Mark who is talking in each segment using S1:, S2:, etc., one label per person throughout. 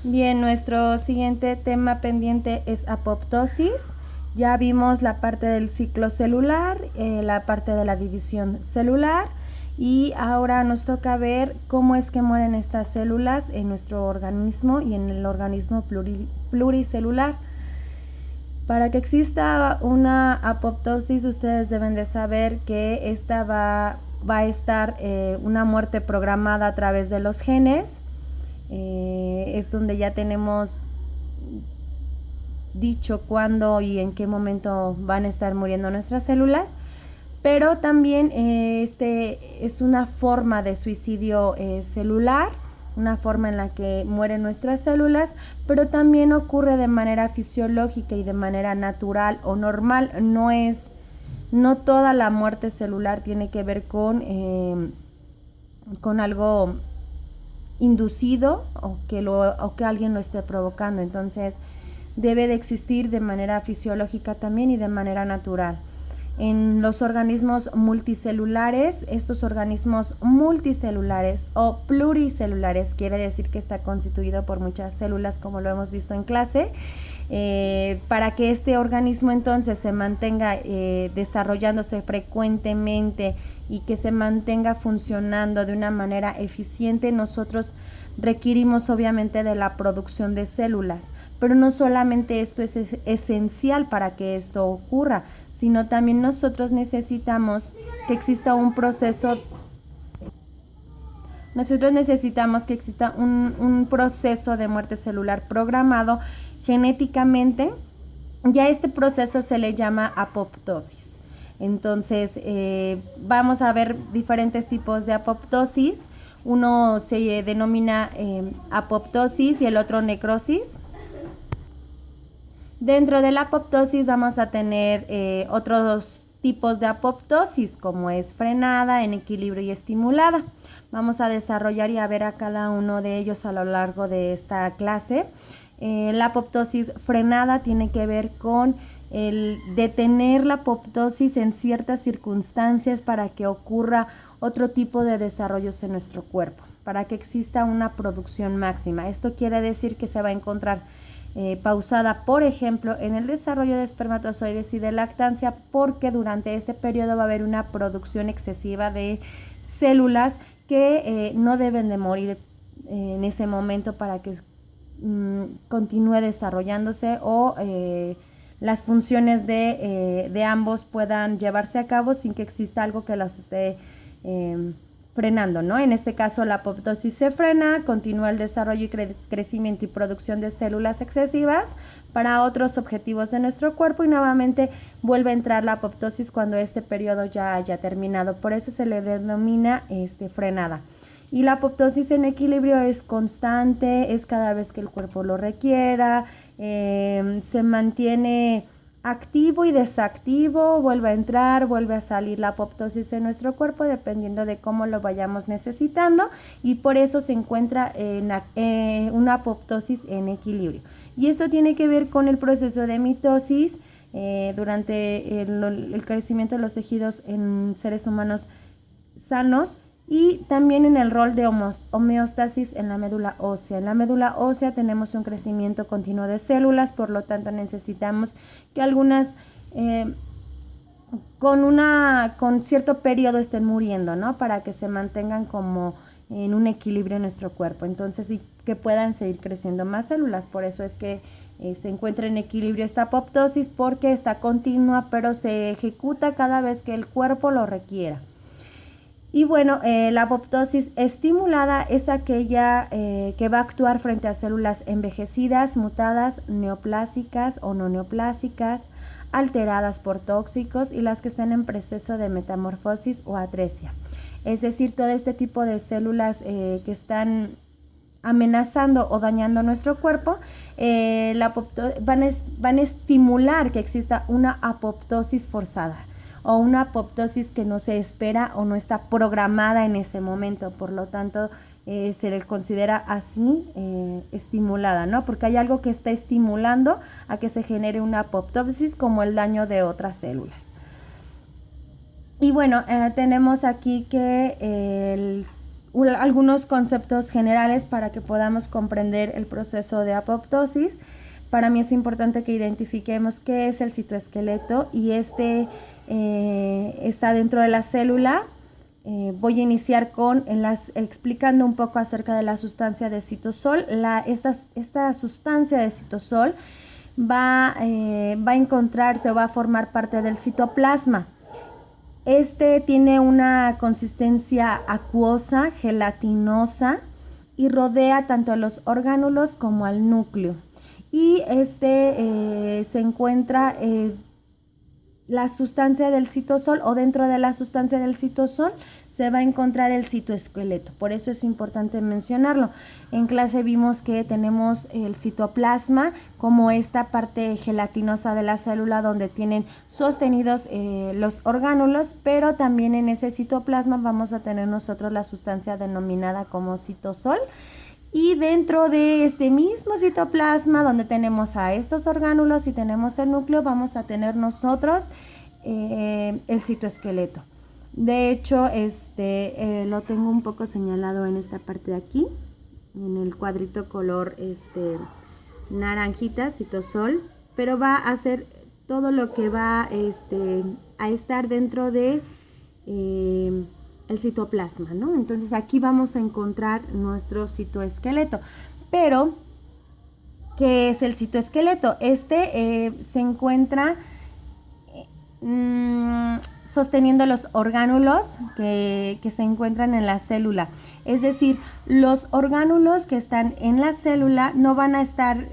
S1: Bien, nuestro siguiente tema pendiente es apoptosis. Ya vimos la parte del ciclo celular, la parte de la división celular y ahora nos toca ver cómo es que mueren estas células en nuestro organismo y en el organismo pluricelular. Para que exista una apoptosis, ustedes deben de saber que esta va a estar una muerte programada a través de los genes. Es donde ya tenemos dicho cuándo y en qué momento van a estar muriendo nuestras células, pero también este es una forma de suicidio celular, una forma en la que mueren nuestras células, pero también ocurre de manera fisiológica y de manera natural o normal. No toda la muerte celular tiene que ver con algo inducido o que alguien lo esté provocando. Entonces debe de existir de manera fisiológica también y de manera natural. En los organismos multicelulares, estos organismos multicelulares o pluricelulares, quiere decir que está constituido por muchas células, como lo hemos visto en clase. Para que este organismo entonces se mantenga desarrollándose frecuentemente y que se mantenga funcionando de una manera eficiente, nosotros requerimos obviamente de la producción de células, pero no solamente esto es esencial para que esto ocurra, sino también nosotros necesitamos que exista un proceso. Nosotros necesitamos que exista un proceso de muerte celular programado genéticamente. Ya este proceso se le llama apoptosis. Entonces, vamos a ver diferentes tipos de apoptosis. Uno se denomina apoptosis y el otro necrosis. Dentro de la apoptosis vamos a tener otros tipos de apoptosis, como es frenada, en equilibrio y estimulada. Vamos a desarrollar y a ver a cada uno de ellos a lo largo de esta clase. La apoptosis frenada tiene que ver con el detener la apoptosis en ciertas circunstancias para que ocurra otro tipo de desarrollos en nuestro cuerpo, para que exista una producción máxima. Esto quiere decir que se va a encontrar pausada, por ejemplo, en el desarrollo de espermatozoides y de lactancia, porque durante este periodo va a haber una producción excesiva de células que no deben de morir en ese momento para que continúe desarrollándose o las funciones de ambos puedan llevarse a cabo sin que exista algo que los esté frenando, ¿no? En este caso la apoptosis se frena, continúa el desarrollo y crecimiento y producción de células excesivas para otros objetivos de nuestro cuerpo y nuevamente vuelve a entrar la apoptosis cuando este periodo ya haya terminado. Por eso se le denomina frenada. Y la apoptosis en equilibrio es constante, es cada vez que el cuerpo lo requiera, se mantiene activo y desactivo, vuelve a entrar, vuelve a salir la apoptosis en nuestro cuerpo dependiendo de cómo lo vayamos necesitando y por eso se encuentra una apoptosis en equilibrio. Y esto tiene que ver con el proceso de mitosis durante el crecimiento de los tejidos en seres humanos sanos y también en el rol de homeostasis en la médula ósea. En la médula ósea tenemos un crecimiento continuo de células, por lo tanto necesitamos que algunas con cierto periodo estén muriendo, ¿no? Para que se mantengan como en un equilibrio en nuestro cuerpo. Entonces, y que puedan seguir creciendo más células. Por eso es que se encuentra en equilibrio esta apoptosis, porque está continua, pero se ejecuta cada vez que el cuerpo lo requiera. Y bueno, la apoptosis estimulada es aquella que va a actuar frente a células envejecidas, mutadas, neoplásicas o no neoplásicas, alteradas por tóxicos y las que están en proceso de metamorfosis o atresia. Es decir, todo este tipo de células que están amenazando o dañando nuestro cuerpo, van a estimular que exista una apoptosis forzada o una apoptosis que no se espera o no está programada en ese momento. Por lo tanto, se le considera así estimulada, ¿no? Porque hay algo que está estimulando a que se genere una apoptosis, como el daño de otras células. Y bueno, tenemos aquí que algunos conceptos generales para que podamos comprender el proceso de apoptosis. Para mí es importante que identifiquemos qué es el citoesqueleto y está dentro de la célula. Voy a iniciar explicando un poco acerca de la sustancia de citosol. Esta sustancia de citosol va a encontrarse o va a formar parte del citoplasma. Tiene una consistencia acuosa, gelatinosa y rodea tanto a los orgánulos como al núcleo. Y se encuentra la sustancia del citosol, o dentro de la sustancia del citosol se va a encontrar el citoesqueleto. Por eso es importante mencionarlo. En clase vimos que tenemos el citoplasma como esta parte gelatinosa de la célula donde tienen sostenidos los orgánulos, pero también en ese citoplasma vamos a tener nosotros la sustancia denominada como citosol. Y dentro de este mismo citoplasma, donde tenemos a estos orgánulos y tenemos el núcleo, vamos a tener nosotros el citoesqueleto. De hecho, lo tengo un poco señalado en esta parte de aquí, en el cuadrito color naranjita, citosol, pero va a ser todo lo que va a estar dentro de el citoplasma, ¿no? Entonces aquí vamos a encontrar nuestro citoesqueleto. Pero, ¿qué es el citoesqueleto? Se encuentra sosteniendo los orgánulos que se encuentran en la célula. Es decir, los orgánulos que están en la célula no van a estar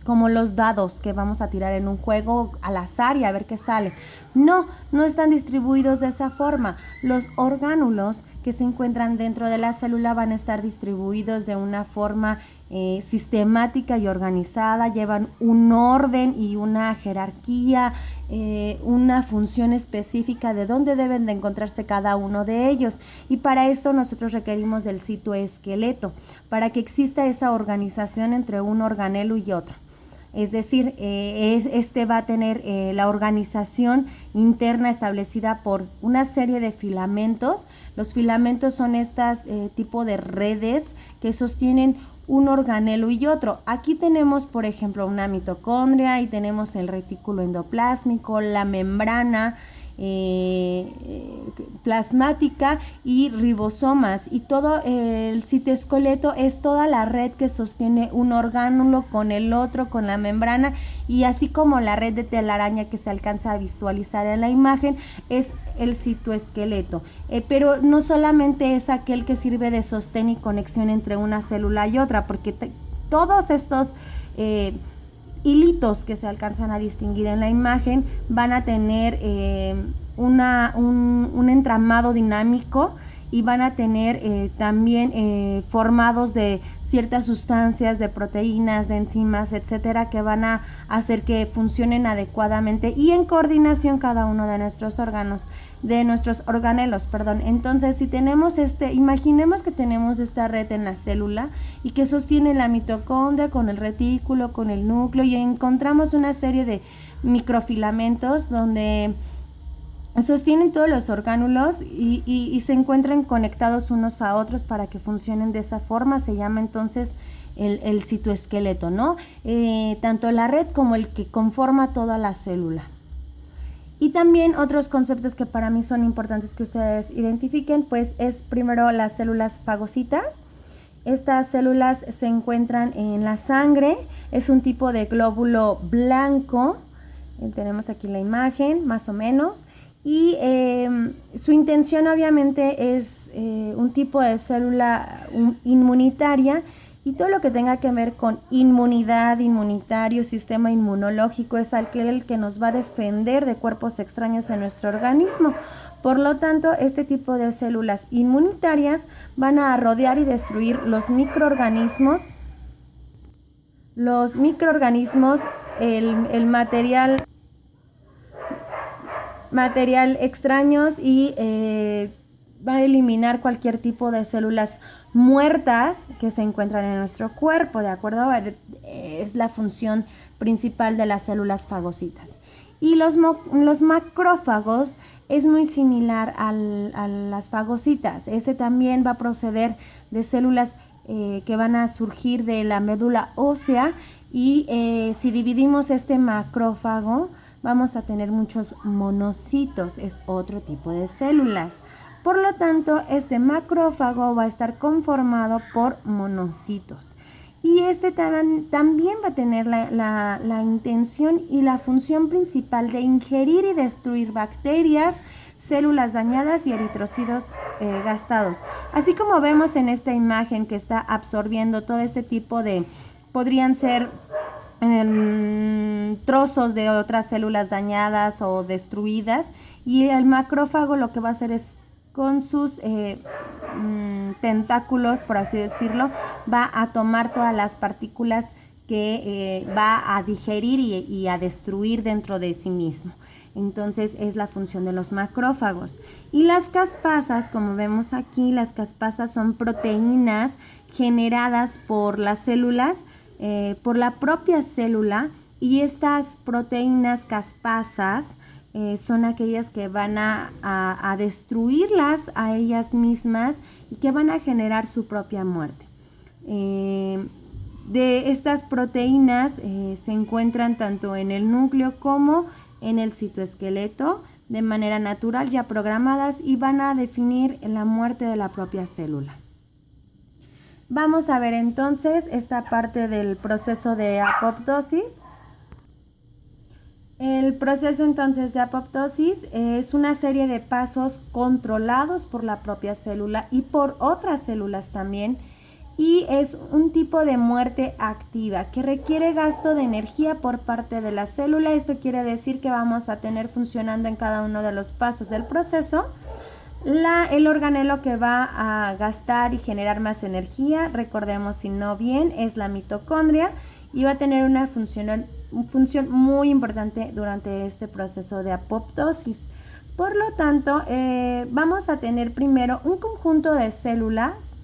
S1: como los dados que vamos a tirar en un juego al azar y a ver qué sale. No están distribuidos de esa forma. Los orgánulos que se encuentran dentro de la célula van a estar distribuidos de una forma sistemática y organizada, llevan un orden y una jerarquía, una función específica de dónde deben de encontrarse cada uno de ellos, y para eso nosotros requerimos del citoesqueleto, para que exista esa organización entre un organelo y otro. Es decir, va a tener la organización interna establecida por una serie de filamentos. Los filamentos son tipo de redes que sostienen un organelo y otro. Aquí tenemos, por ejemplo, una mitocondria y tenemos el retículo endoplásmico, la membrana plasmática y ribosomas, y todo el citoesqueleto es toda la red que sostiene un orgánulo con el otro, con la membrana, y así como la red de telaraña que se alcanza a visualizar en la imagen es el citoesqueleto, pero no solamente es aquel que sirve de sostén y conexión entre una célula y otra, porque todos estos hilitos que se alcanzan a distinguir en la imagen van a tener un entramado dinámico, y van a tener también formados de ciertas sustancias, de proteínas, de enzimas, etcétera, que van a hacer que funcionen adecuadamente y en coordinación cada uno de nuestros órganos, de nuestros organelos, perdón. Entonces, si tenemos imaginemos que tenemos esta red en la célula y que sostiene la mitocondria con el retículo, con el núcleo, y encontramos una serie de microfilamentos donde sostienen todos los orgánulos y se encuentran conectados unos a otros para que funcionen de esa forma. Se llama entonces el citoesqueleto, ¿no? Tanto la red como el que conforma toda la célula. Y también otros conceptos que para mí son importantes que ustedes identifiquen, pues es primero las células fagocitas. Estas células se encuentran en la sangre, es un tipo de glóbulo blanco. Tenemos aquí la imagen, más o menos. Y su intención obviamente es un tipo de célula inmunitaria, y todo lo que tenga que ver con inmunidad, inmunitario, sistema inmunológico, es aquel que nos va a defender de cuerpos extraños en nuestro organismo. Por lo tanto, este tipo de células inmunitarias van a rodear y destruir los microorganismos, el material extraños, y va a eliminar cualquier tipo de células muertas que se encuentran en nuestro cuerpo, ¿de acuerdo? Es la función principal de las células fagocitas. Y los macrófagos es muy similar a las fagocitas. Este también va a proceder de células que van a surgir de la médula ósea y si dividimos este macrófago vamos a tener muchos monocitos, es otro tipo de células. Por lo tanto, este macrófago va a estar conformado por monocitos. Y este también va a tener la intención y la función principal de ingerir y destruir bacterias, células dañadas y eritrocitos gastados. Así como vemos en esta imagen que está absorbiendo todo este tipo de, podrían ser trozos de otras células dañadas o destruidas, y el macrófago lo que va a hacer es con sus tentáculos, por así decirlo, va a tomar todas las partículas que va a digerir y a destruir dentro de sí mismo. Entonces es la función de los macrófagos. Y las caspasas, como vemos aquí, las caspasas son proteínas generadas por las células, por la propia célula, y estas proteínas caspasas son aquellas que van a destruirlas a ellas mismas y que van a generar su propia muerte. De estas proteínas se encuentran tanto en el núcleo como en el citoesqueleto de manera natural ya programadas y van a definir la muerte de la propia célula. Vamos a ver entonces esta parte del proceso de apoptosis. El proceso entonces de apoptosis es una serie de pasos controlados por la propia célula y por otras células también, y es un tipo de muerte activa que requiere gasto de energía por parte de la célula. Esto quiere decir que vamos a tener funcionando en cada uno de los pasos del proceso el organelo que va a gastar y generar más energía, recordemos si no bien, es la mitocondria, y va a tener una función muy importante durante este proceso de apoptosis. Por lo tanto, vamos a tener primero un conjunto de células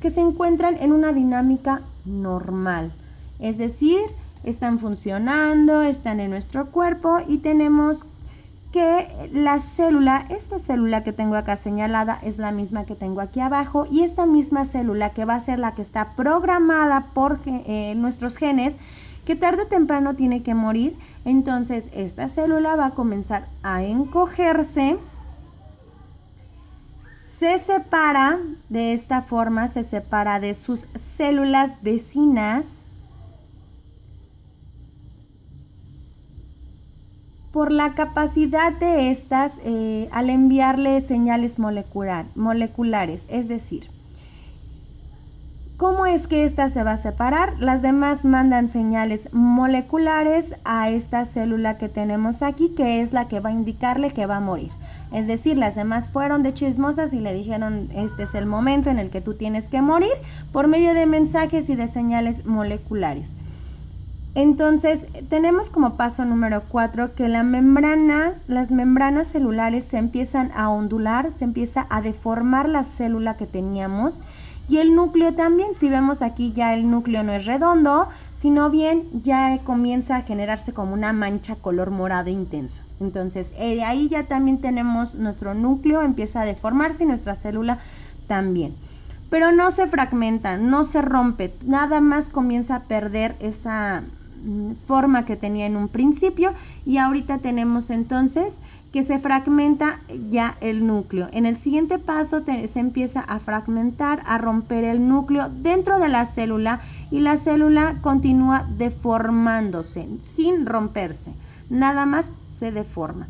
S1: que se encuentran en una dinámica normal, es decir, están funcionando, están en nuestro cuerpo, y tenemos que esta célula que tengo acá señalada es la misma que tengo aquí abajo, y esta misma célula que va a ser la que está programada por nuestros genes, que tarde o temprano tiene que morir. Entonces esta célula va a comenzar a encogerse, se separa de esta forma, se separa de sus células vecinas por la capacidad de estas al enviarle señales moleculares. Es decir, ¿cómo es que esta se va a separar? Las demás mandan señales moleculares a esta célula que tenemos aquí, que es la que va a indicarle que va a morir. Es decir, las demás fueron de chismosas y le dijeron: este es el momento en el que tú tienes que morir, por medio de mensajes y de señales moleculares. Entonces, tenemos como paso número 4 que las membranas celulares se empiezan a ondular, se empieza a deformar la célula que teníamos, y el núcleo también. Si vemos aquí, ya el núcleo no es redondo, sino bien ya comienza a generarse como una mancha color morado intenso. Entonces, ahí ya también tenemos nuestro núcleo, empieza a deformarse, y nuestra célula también. Pero no se fragmenta, no se rompe, nada más comienza a perder esa forma que tenía en un principio, y ahorita tenemos entonces que se fragmenta ya el núcleo. En el siguiente paso se empieza a fragmentar, a romper el núcleo dentro de la célula, y la célula continúa deformándose sin romperse, nada más se deforma.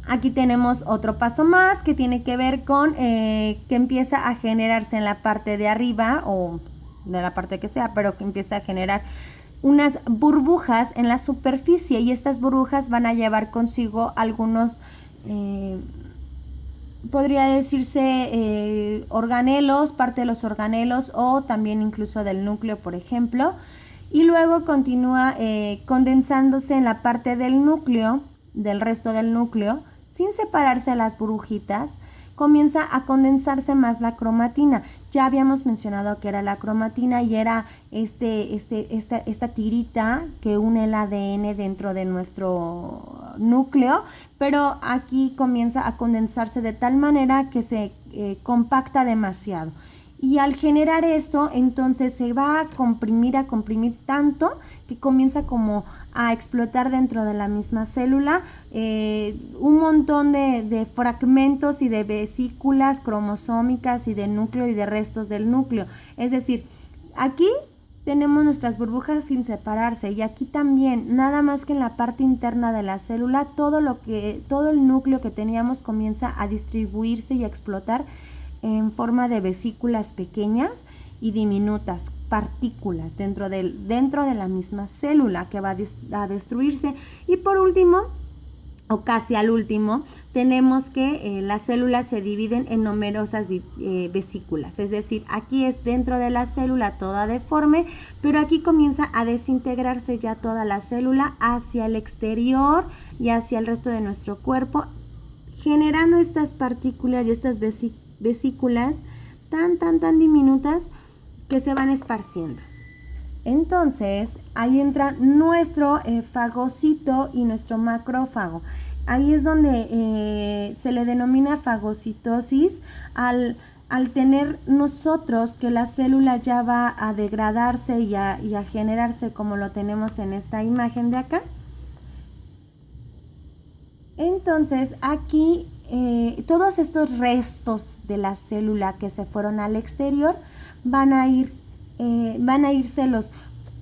S1: Aquí tenemos otro paso más que tiene que ver con que empieza a generarse en la parte de arriba, o de la parte que sea, pero que empieza a generar unas burbujas en la superficie, y estas burbujas van a llevar consigo algunos, podría decirse, organelos, parte de los organelos, o también incluso del núcleo, por ejemplo, y luego continúa condensándose en la parte del núcleo, del resto del núcleo, sin separarse las burbujitas. comienza a condensarse más la cromatina. Ya habíamos mencionado que era la cromatina y era esta tirita que une el ADN dentro de nuestro núcleo, pero aquí comienza a condensarse de tal manera que se compacta demasiado. Y al generar esto, entonces se va a comprimir tanto que comienza como a explotar dentro de la misma célula un montón de fragmentos y de vesículas cromosómicas y de núcleo y de restos del núcleo. Es decir, aquí tenemos nuestras burbujas sin separarse y aquí también, nada más que en la parte interna de la célula, todo el núcleo que teníamos comienza a distribuirse y a explotar en forma de vesículas pequeñas y diminutas, partículas dentro de la misma célula que va a destruirse. Y por último, o casi al último, tenemos que las células se dividen en numerosas vesículas, es decir, aquí es dentro de la célula toda deforme, pero aquí comienza a desintegrarse ya toda la célula hacia el exterior y hacia el resto de nuestro cuerpo, generando estas partículas y estas vesículas tan diminutas que se van esparciendo. Entonces, ahí entra nuestro fagocito y nuestro macrófago. Ahí es donde se le denomina fagocitosis al tener nosotros que la célula ya va a degradarse y a generarse como lo tenemos en esta imagen de acá. Entonces, aquí todos estos restos de la célula que se fueron al exterior van a irselos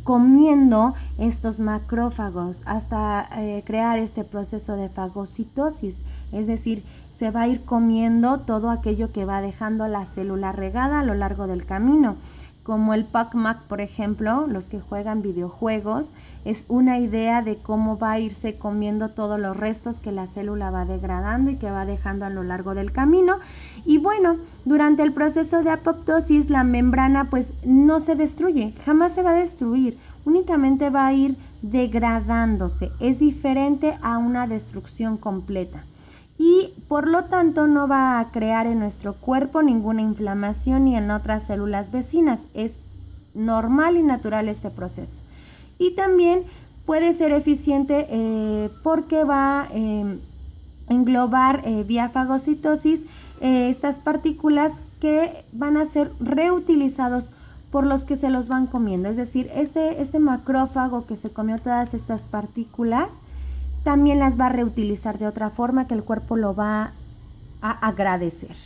S1: comiendo estos macrófagos hasta crear este proceso de fagocitosis, es decir, se va a ir comiendo todo aquello que va dejando la célula regada a lo largo del camino. Como el Pac-Man, por ejemplo, los que juegan videojuegos, es una idea de cómo va a irse comiendo todos los restos que la célula va degradando y que va dejando a lo largo del camino. Y bueno, durante el proceso de apoptosis, la membrana pues no se destruye, jamás se va a destruir, únicamente va a ir degradándose. Es diferente a una destrucción completa. Y por lo tanto no va a crear en nuestro cuerpo ninguna inflamación ni en otras células vecinas. Es normal y natural este proceso. Y también puede ser eficiente porque va a englobar vía fagocitosis estas partículas que van a ser reutilizados por los que se los van comiendo. Es decir, este macrófago que se comió todas estas partículas también las va a reutilizar de otra forma que el cuerpo lo va a agradecer.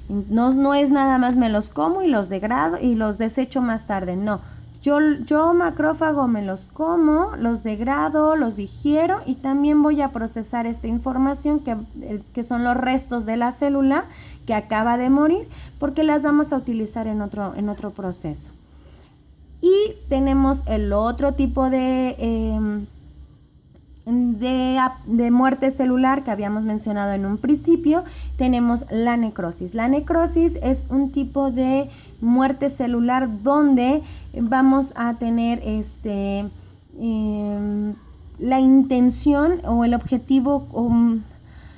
S1: No es nada más me los como y los degrado y los desecho más tarde, no. Yo macrófago me los como, los degrado, los digiero y también voy a procesar esta información que son los restos de la célula que acaba de morir, porque las vamos a utilizar en otro proceso. Y tenemos el otro tipo de muerte celular que habíamos mencionado en un principio. Tenemos la necrosis. La necrosis es un tipo de muerte celular donde vamos a tener la intención o el objetivo.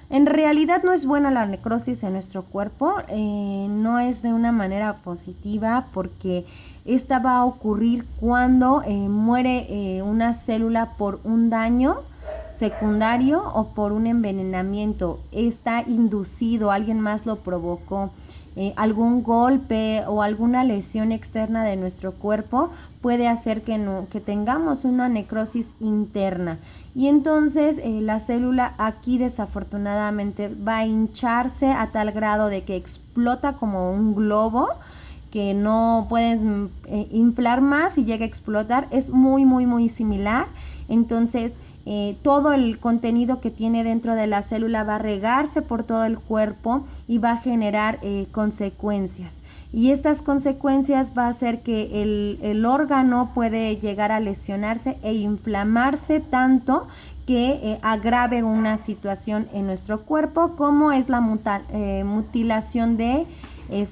S1: En realidad no es buena la necrosis en nuestro cuerpo, no es de una manera positiva porque esta va a ocurrir cuando muere una célula por un daño secundario o por un envenenamiento. Está inducido, alguien más lo provocó, algún golpe o alguna lesión externa de nuestro cuerpo puede hacer que tengamos una necrosis interna. Y entonces la célula aquí desafortunadamente va a hincharse a tal grado de que explota como un globo, que no puedes inflar más y llega a explotar. Es muy similar. Entonces todo el contenido que tiene dentro de la célula va a regarse por todo el cuerpo y va a generar consecuencias. Y estas consecuencias va a hacer que el órgano puede llegar a lesionarse e inflamarse tanto que agrave una situación en nuestro cuerpo, como es la mutilación de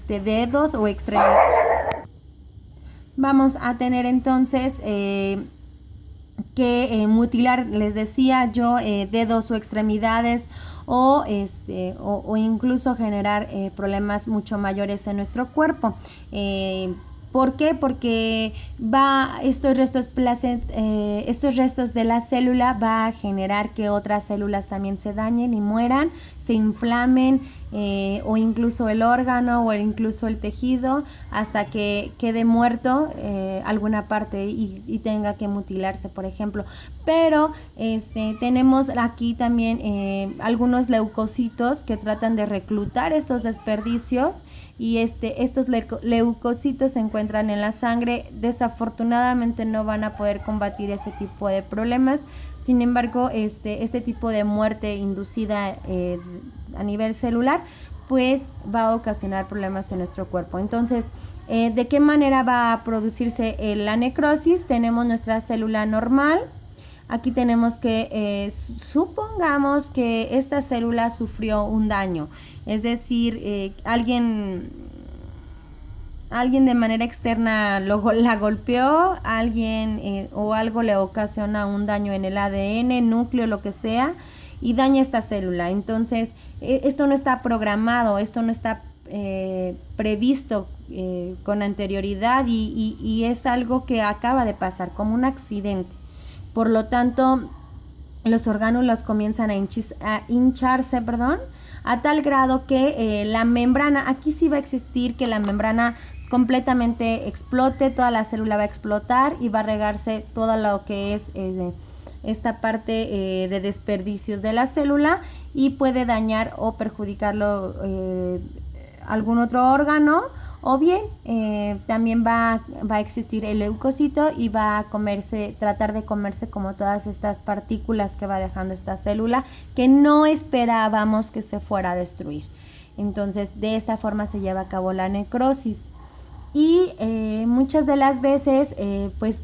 S1: dedos o extremidades. Vamos a tener entonces que mutilar, les decía yo, dedos o extremidades o incluso generar problemas mucho mayores en nuestro cuerpo. ¿Por qué? Porque estos restos de la célula va a generar que otras células también se dañen y mueran, se inflamen, o incluso el órgano o incluso el tejido, hasta que quede muerto alguna parte y tenga que mutilarse, por ejemplo. Pero tenemos aquí también algunos leucocitos que tratan de reclutar estos desperdicios, y estos leucocitos se encuentran en la sangre. Desafortunadamente no van a poder combatir este tipo de problemas. Sin embargo, este tipo de muerte inducida a nivel celular, pues va a ocasionar problemas en nuestro cuerpo. Entonces, ¿de qué manera va a producirse la necrosis? Tenemos nuestra célula normal. Aquí tenemos que, supongamos que esta célula sufrió un daño, es decir, alguien de manera externa la golpeó, alguien o algo le ocasiona un daño en el ADN, núcleo, lo que sea, y daña esta célula. Entonces, esto no está programado, esto no está previsto con anterioridad, y es algo que acaba de pasar, como un accidente. Por lo tanto, los orgánulos comienzan a hincharse, a tal grado que la membrana, aquí sí va a existir que la membrana completamente explote, toda la célula va a explotar y va a regarse todo lo que es esta parte de desperdicios de la célula, y puede dañar o perjudicarlo algún otro órgano, o bien también va a existir el leucocito y va a tratar de comerse como todas estas partículas que va dejando esta célula, que no esperábamos que se fuera a destruir. Entonces, de esta forma se lleva a cabo la necrosis. Y muchas de las veces, pues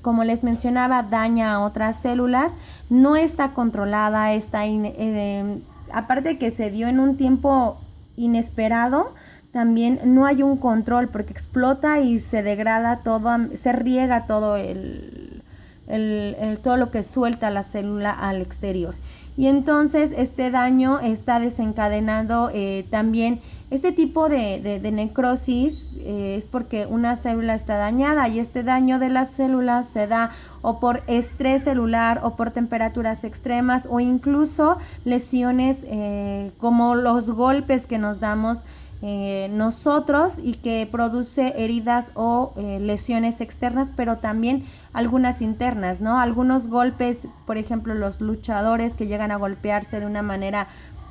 S1: como les mencionaba, daña a otras células, no está controlada, aparte de que se dio en un tiempo inesperado, también no hay un control, porque explota y se degrada todo, se riega todo todo lo que suelta la célula al exterior. Y entonces este daño está desencadenando también este tipo de necrosis. Es porque una célula está dañada, y este daño de las células se da o por estrés celular o por temperaturas extremas, o incluso lesiones como los golpes que nos damos nosotros, y que produce heridas o lesiones externas, pero también algunas internas, ¿no? Algunos golpes, por ejemplo, los luchadores que llegan a golpearse de una manera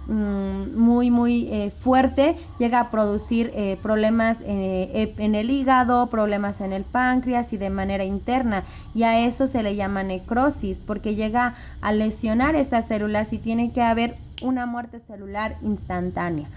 S1: muy fuerte, llega a producir problemas en el hígado, problemas en el páncreas y de manera interna, y a eso se le llama necrosis, porque llega a lesionar estas células y tiene que haber una muerte celular instantánea.